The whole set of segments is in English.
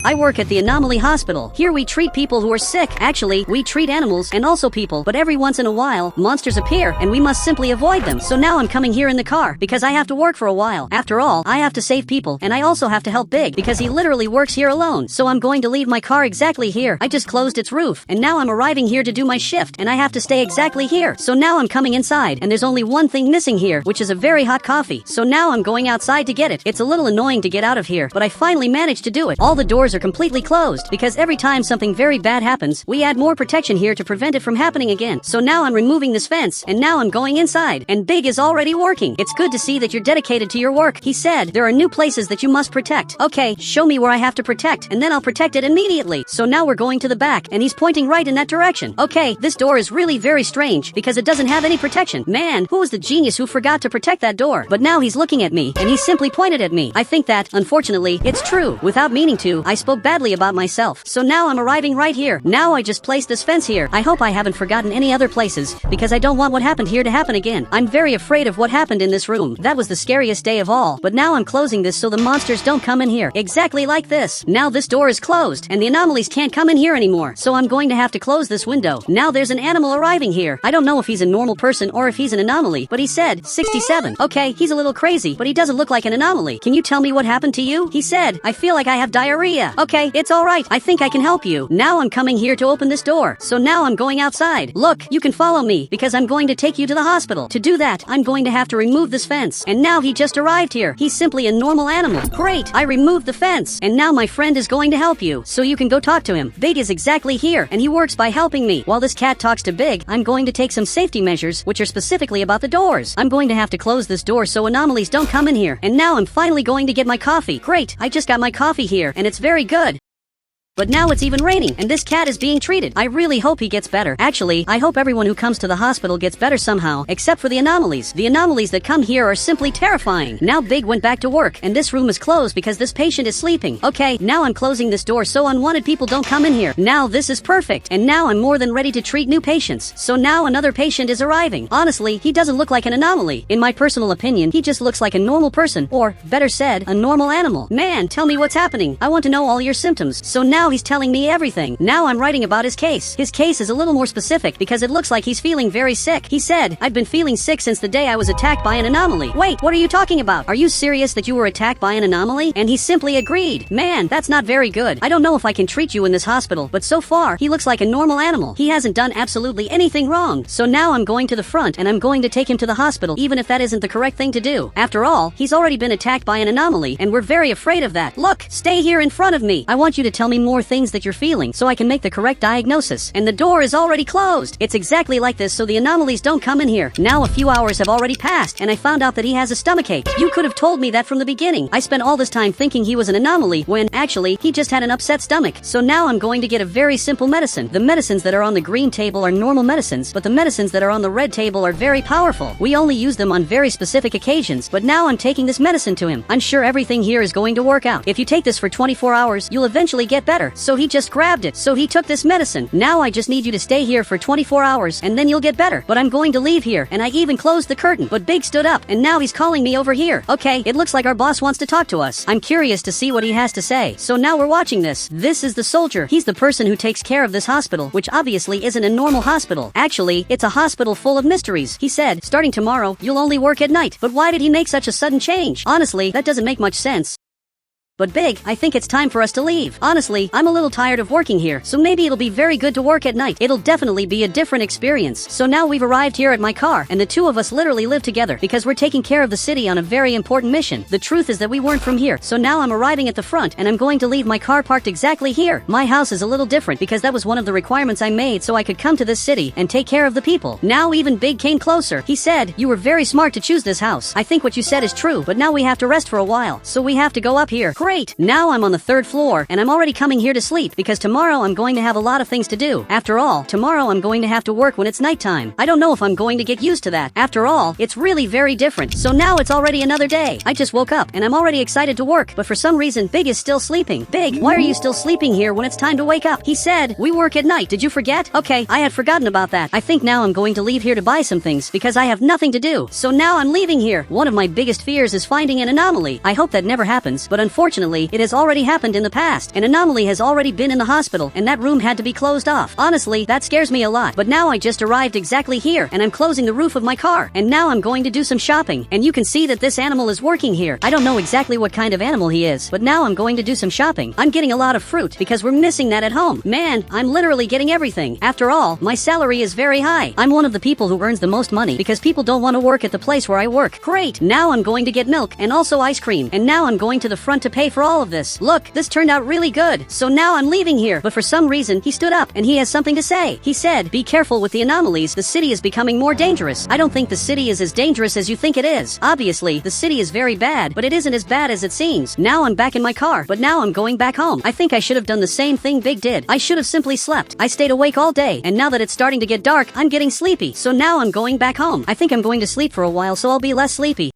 I work at the Anomaly Hospital. Here we treat people who are sick. Actually, we treat animals and also people, but every once in a while, monsters appear and we must simply avoid them. So now I'm coming here in the car because I have to work for a while. After all, I have to save people and I also have to help Big because he literally works here alone. So I'm going to leave my car exactly here. I just closed its roof and now I'm arriving here to do my shift and I have to stay exactly here. So now I'm coming inside and there's only one thing missing here, which is a very hot coffee. So now I'm going outside to get it. It's a little annoying to get out of here, but I finally managed to do it. All the doors are completely closed because every time something very bad happens, we add more protection here to prevent it from happening again. So now I'm removing this fence and now I'm going inside and Big is already working. It's good to see that you're dedicated to your work. He said there are new places that you must protect. Okay, show me where I have to protect and then I'll protect it immediately. So now we're going to the back and he's pointing right in that direction. Okay, this door is really very strange because it doesn't have any protection. Man, who was the genius who forgot to protect that door? But now he's looking at me and he simply pointed at me. I think that, unfortunately, it's true. Without meaning to, I spoke badly about myself. So now I'm arriving right here. Now I just placed this fence here. I hope I haven't forgotten any other places because I don't want what happened here to happen again. I'm very afraid of what happened in this room. That was the scariest day of all. But now I'm closing this so the monsters don't come in here. Exactly like this. Now this door is closed and the anomalies can't come in here anymore. So I'm going to have to close this window. Now there's an animal arriving here. I don't know if he's a normal person or if he's an anomaly, but he said 67. Okay, he's a little crazy, but he doesn't look like an anomaly. Can you tell me what happened to you? He said, I feel like I have diarrhea. Okay, it's alright. I think I can help you. Now I'm coming here to open this door. So now I'm going outside. Look, you can follow me because I'm going to take you to the hospital. To do that, I'm going to have to remove this fence. And now he just arrived here. He's simply a normal animal. Great, I removed the fence. And now my friend is going to help you. So you can go talk to him. Big is exactly here and he works by helping me. While this cat talks to Big, I'm going to take some safety measures which are specifically about the doors. I'm going to have to close this door so anomalies don't come in here. And now I'm finally going to get my coffee. Great, I just got my coffee here and it's very good. But now it's even raining, and this cat is being treated. I really hope he gets better. Actually, I hope everyone who comes to the hospital gets better somehow, except for the anomalies. The anomalies that come here are simply terrifying. Now Big went back to work, and this room is closed because this patient is sleeping. Okay, now I'm closing this door so unwanted people don't come in here. Now this is perfect, and now I'm more than ready to treat new patients. So now another patient is arriving. Honestly, he doesn't look like an anomaly. In my personal opinion, he just looks like a normal person, or, better said, a normal animal. Man, tell me what's happening. I want to know all your symptoms. So now he's telling me everything. Now I'm writing about his case. His case is a little more specific because it looks like he's feeling very sick. He said, I've been feeling sick since the day I was attacked by an anomaly. Wait, what are you talking about? Are you serious that you were attacked by an anomaly? And he simply agreed. Man, that's not very good. I don't know if I can treat you in this hospital, but so far, he looks like a normal animal. He hasn't done absolutely anything wrong. So now I'm going to the front and I'm going to take him to the hospital even if that isn't the correct thing to do. After all, he's already been attacked by an anomaly and we're very afraid of that. Look, stay here in front of me. I want you to tell me more things that you're feeling so I can make the correct diagnosis. And the door is already closed. It's exactly like this so the anomalies don't come in here. Now a few hours have already passed and I found out that he has a stomachache. You could have told me that from the beginning. I spent all this time thinking he was an anomaly when actually he just had an upset stomach. So now I'm going to get a very simple medicine. The medicines that are on the green table are normal medicines, but the medicines that are on the red table are very powerful. We only use them on very specific occasions, but now I'm taking this medicine to him. I'm sure everything here is going to work out. If you take this for 24 hours, you'll eventually get better. So he just grabbed it. So he took this medicine. Now I just need you to stay here for 24 hours and then you'll get better. But I'm going to leave here and I even closed the curtain. But Big stood up and now he's calling me over here. Okay, it looks like our boss wants to talk to us. I'm curious to see what he has to say. So now we're watching this. This is the soldier. He's the person who takes care of this hospital, which obviously isn't a normal hospital. Actually, it's a hospital full of mysteries. He said, starting tomorrow, you'll only work at night. But why did he make such a sudden change? Honestly, that doesn't make much sense. But Big, I think it's time for us to leave. Honestly, I'm a little tired of working here, so maybe it'll be very good to work at night. It'll definitely be a different experience. So now we've arrived here at my car, and the two of us literally live together because we're taking care of the city on a very important mission. The truth is that we weren't from here, so now I'm arriving at the front, and I'm going to leave my car parked exactly here. My house is a little different because that was one of the requirements I made so I could come to this city and take care of the people. Now even Big came closer. He said, you were very smart to choose this house. I think what you said is true, but now we have to rest for a while, so we have to go up here. Great! Now I'm on the 3rd floor, and I'm already coming here to sleep because tomorrow I'm going to have a lot of things to do. After all, tomorrow I'm going to have to work when it's nighttime. I don't know if I'm going to get used to that. After all, it's really very different. So now it's already another day. I just woke up, and I'm already excited to work, but for some reason Big is still sleeping. Big, why are you still sleeping here when it's time to wake up? He said, we work at night. Did you forget? Okay, I had forgotten about that. I think now I'm going to leave here to buy some things because I have nothing to do. So now I'm leaving here. One of my biggest fears is finding an anomaly. I hope that never happens, but unfortunately, unfortunately, it has already happened in the past. An anomaly has already been in the hospital, and that room had to be closed off. Honestly, that scares me a lot. But now I just arrived exactly here, and I'm closing the roof of my car. And now I'm going to do some shopping. And you can see that this animal is working here. I don't know exactly what kind of animal he is, but now I'm going to do some shopping. I'm getting a lot of fruit because we're missing that at home. Man, I'm literally getting everything. After all, my salary is very high. I'm one of the people who earns the most money because people don't want to work at the place where I work. Great. Now I'm going to get milk and also ice cream. And now I'm going to the front to pay for all of this. Look, this turned out really good. So now I'm leaving here. But for some reason, he stood up and he has something to say. He said, "Be careful with the anomalies. The city is becoming more dangerous." I don't think the city is as dangerous as you think it is. Obviously, the city is very bad, but it isn't as bad as it seems. Now I'm back in my car, but now I'm going back home. I think I should have done the same thing Big did. I should have simply slept. I stayed awake all day, and now that it's starting to get dark, I'm getting sleepy. So now I'm going back home. I think I'm going to sleep for a while so I'll be less sleepy.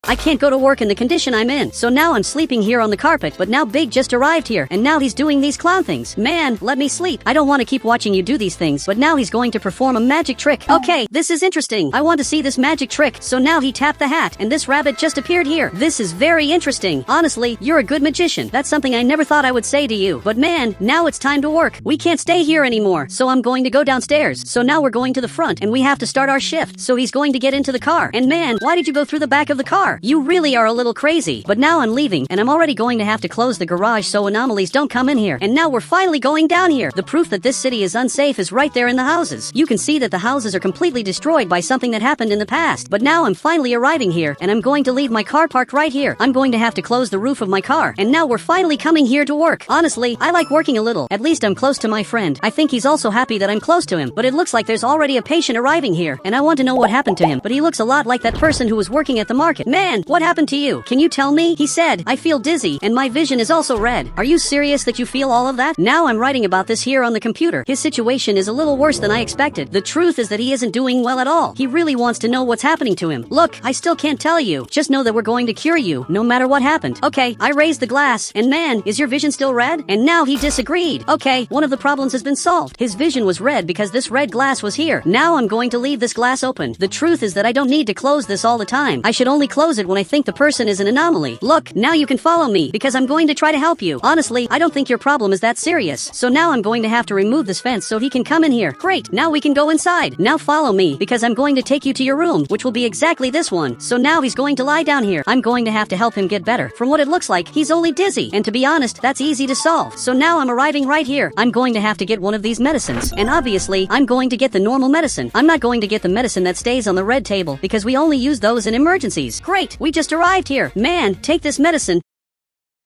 I can't go to work in the condition I'm in, so now I'm sleeping here on the carpet, but now Big just arrived here, and now he's doing these clown things. Man, let me sleep. I don't want to keep watching you do these things, but now he's going to perform a magic trick. Okay, this is interesting. I want to see this magic trick. So now he tapped the hat, and this rabbit just appeared here. This is very interesting. Honestly, you're a good magician. That's something I never thought I would say to you. But man, now it's time to work. We can't stay here anymore, so I'm going to go downstairs. So now we're going to the front, and we have to start our shift. So he's going to get into the car. And man, why did you go through the back of the car? You really are a little crazy. But now I'm leaving, and I'm already going to have to close the garage so anomalies don't come in here. And now we're finally going down here. The proof that this city is unsafe is right there in the houses. You can see that the houses are completely destroyed by something that happened in the past. But now I'm finally arriving here, and I'm going to leave my car parked right here. I'm going to have to close the roof of my car. And now we're finally coming here to work. Honestly, I like working a little. At least I'm close to my friend. I think he's also happy that I'm close to him. But it looks like there's already a patient arriving here, and I want to know what happened to him. But he looks a lot like that person who was working at the market. Man, what happened to you? Can you tell me? He said, "I feel dizzy, and my vision is also red." Are you serious that you feel all of that? Now I'm writing about this here on the computer. His situation is a little worse than I expected. The truth is that he isn't doing well at all. He really wants to know what's happening to him. Look, I still can't tell you. Just know that we're going to cure you, no matter what happened. Okay, I raised the glass, and man, is your vision still red? And now he disagreed. Okay, one of the problems has been solved. His vision was red because this red glass was here. Now I'm going to leave this glass open. The truth is that I don't need to close this all the time. I should only close it when I think the person is an anomaly. Look, now you can follow me, because I'm going to try to help you. Honestly, I don't think your problem is that serious. So now I'm going to have to remove this fence so he can come in here. Great, now we can go inside. Now follow me, because I'm going to take you to your room, which will be exactly this one. So now he's going to lie down here. I'm going to have to help him get better. From what it looks like, he's only dizzy. And to be honest, that's easy to solve. So now I'm arriving right here. I'm going to have to get one of these medicines. And obviously, I'm going to get the normal medicine. I'm not going to get the medicine that stays on the red table, because we only use those in emergencies. Great, we just arrived here. Man, take this medicine,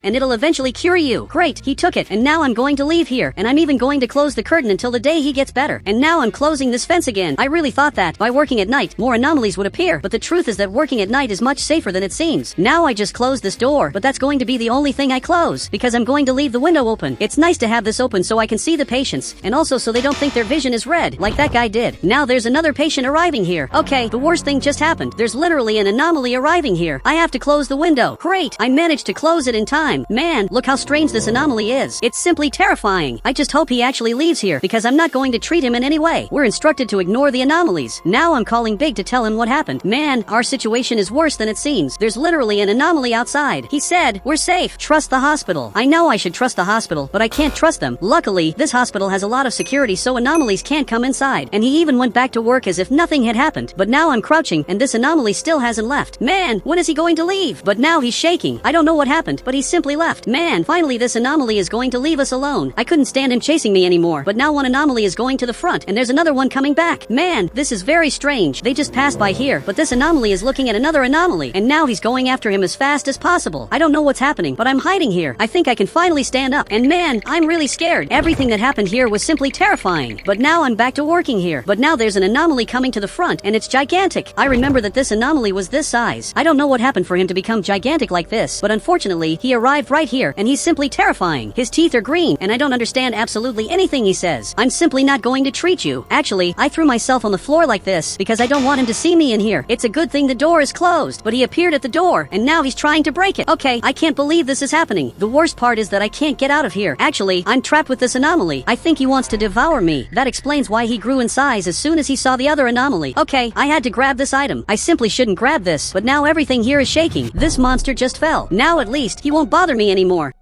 and it'll eventually cure you. Great, he took it, and now I'm going to leave here, and I'm even going to close the curtain until the day he gets better. And now I'm closing this fence again. I really thought that by working at night, more anomalies would appear, but the truth is that working at night is much safer than it seems. Now I just closed this door, but that's going to be the only thing I close, because I'm going to leave the window open. It's nice to have this open so I can see the patients, and also so they don't think their vision is red, like that guy did. Now there's another patient arriving here. Okay, the worst thing just happened. There's literally an anomaly arriving here. I have to close the window. Great, I managed to close it in time. Man, look how strange this anomaly is. It's simply terrifying. I just hope he actually leaves here, because I'm not going to treat him in any way. We're instructed to ignore the anomalies. Now I'm calling Big to tell him what happened. Man, our situation is worse than it seems. There's literally an anomaly outside. He said, "We're safe. Trust the hospital." I know I should trust the hospital, but I can't trust them. Luckily, this hospital has a lot of security so anomalies can't come inside. And he even went back to work as if nothing had happened. But now I'm crouching, and this anomaly still hasn't left. Man, when is he going to leave? But now he's shaking. I don't know what happened, but he simply left. Man, finally this anomaly is going to leave us alone. I couldn't stand him chasing me anymore, but now one anomaly is going to the front, and there's another one coming back. Man, this is very strange. They just passed by here, but this anomaly is looking at another anomaly, and now he's going after him as fast as possible. I don't know what's happening, but I'm hiding here. I think I can finally stand up, and man, I'm really scared. Everything that happened here was simply terrifying. But now I'm back to working here. But now there's an anomaly coming to the front, and it's gigantic. I remember that this anomaly was this size. I don't know what happened for him to become gigantic like this, but unfortunately, he arrived right here, and he's simply terrifying. His teeth are green, and I don't understand absolutely anything he says. I'm simply not going to treat you. Actually, I threw myself on the floor like this because I don't want him to see me in here. It's a good thing the door is closed, but he appeared at the door, and now he's trying to break it. Okay, I can't believe this is happening. The worst part is that I can't get out of here. Actually, I'm trapped with this anomaly. I think he wants to devour me. That explains why he grew in size as soon as he saw the other anomaly. Okay, I had to grab this item. I simply shouldn't grab this, but now everything here is shaking. This monster just fell. Now at least, he won't bother bother me anymore.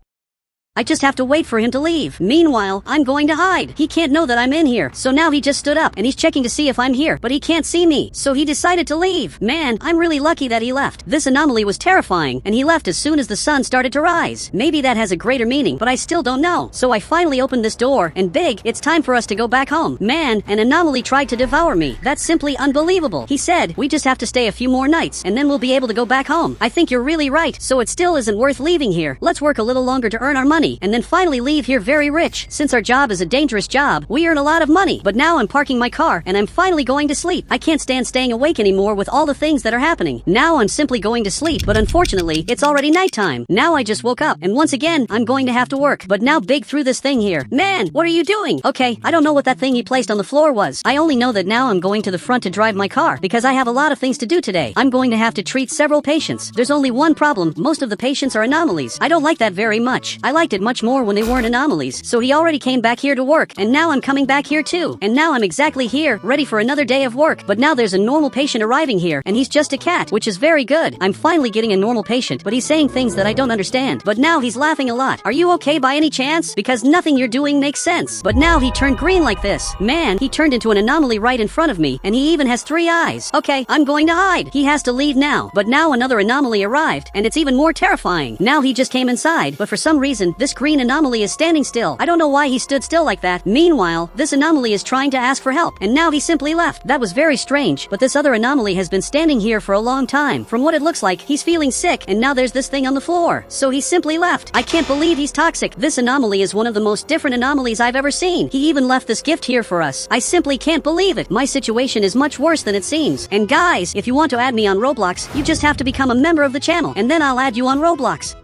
I just have to wait for him to leave. Meanwhile, I'm going to hide. He can't know that I'm in here. So now he just stood up and he's checking to see if I'm here, but he can't see me. So he decided to leave. Man, I'm really lucky that he left. This anomaly was terrifying and he left as soon as the sun started to rise. Maybe that has a greater meaning, but I still don't know. So I finally opened this door and big, it's time for us to go back home. Man, an anomaly tried to devour me. That's simply unbelievable. He said, we just have to stay a few more nights and then we'll be able to go back home. I think you're really right. So it still isn't worth leaving here. Let's work a little longer to earn our money and then finally leave here very rich. Since our job is a dangerous job, we earn a lot of money. But now I'm parking my car and I'm finally going to sleep. I can't stand staying awake anymore with all the things that are happening. Now I'm simply going to sleep, but unfortunately, it's already nighttime. Now I just woke up and once again, I'm going to have to work. But now Big threw this thing here. Man, what are you doing? Okay, I don't know what that thing he placed on the floor was. I only know that now I'm going to the front to drive my car because I have a lot of things to do today. I'm going to have to treat several patients. There's only one problem. Most of the patients are anomalies. I don't like that very much. I liked it much more when they weren't anomalies. So he already came back here to work and now I'm coming back here too. And now I'm exactly here, ready for another day of work. But now there's a normal patient arriving here and he's just a cat, which is very good. I'm finally getting a normal patient, but he's saying things that I don't understand. But now he's laughing a lot. Are you okay by any chance? Because nothing you're doing makes sense. But now he turned green like this. Man, he turned into an anomaly right in front of me and he even has 3 eyes. Okay, I'm going to hide. He has to leave now. But now another anomaly arrived and it's even more terrifying. Now he just came inside, but for some reason, this green anomaly is standing still. I don't know why he stood still like that. Meanwhile, this anomaly is trying to ask for help, and now he simply left. That was very strange, but this other anomaly has been standing here for a long time. From what it looks like, he's feeling sick, and now there's this thing on the floor. So he simply left. I can't believe he's toxic. This anomaly is one of the most different anomalies I've ever seen. He even left this gift here for us. I simply can't believe it. My situation is much worse than it seems. And guys, if you want to add me on Roblox, you just have to become a member of the channel, and then I'll add you on Roblox.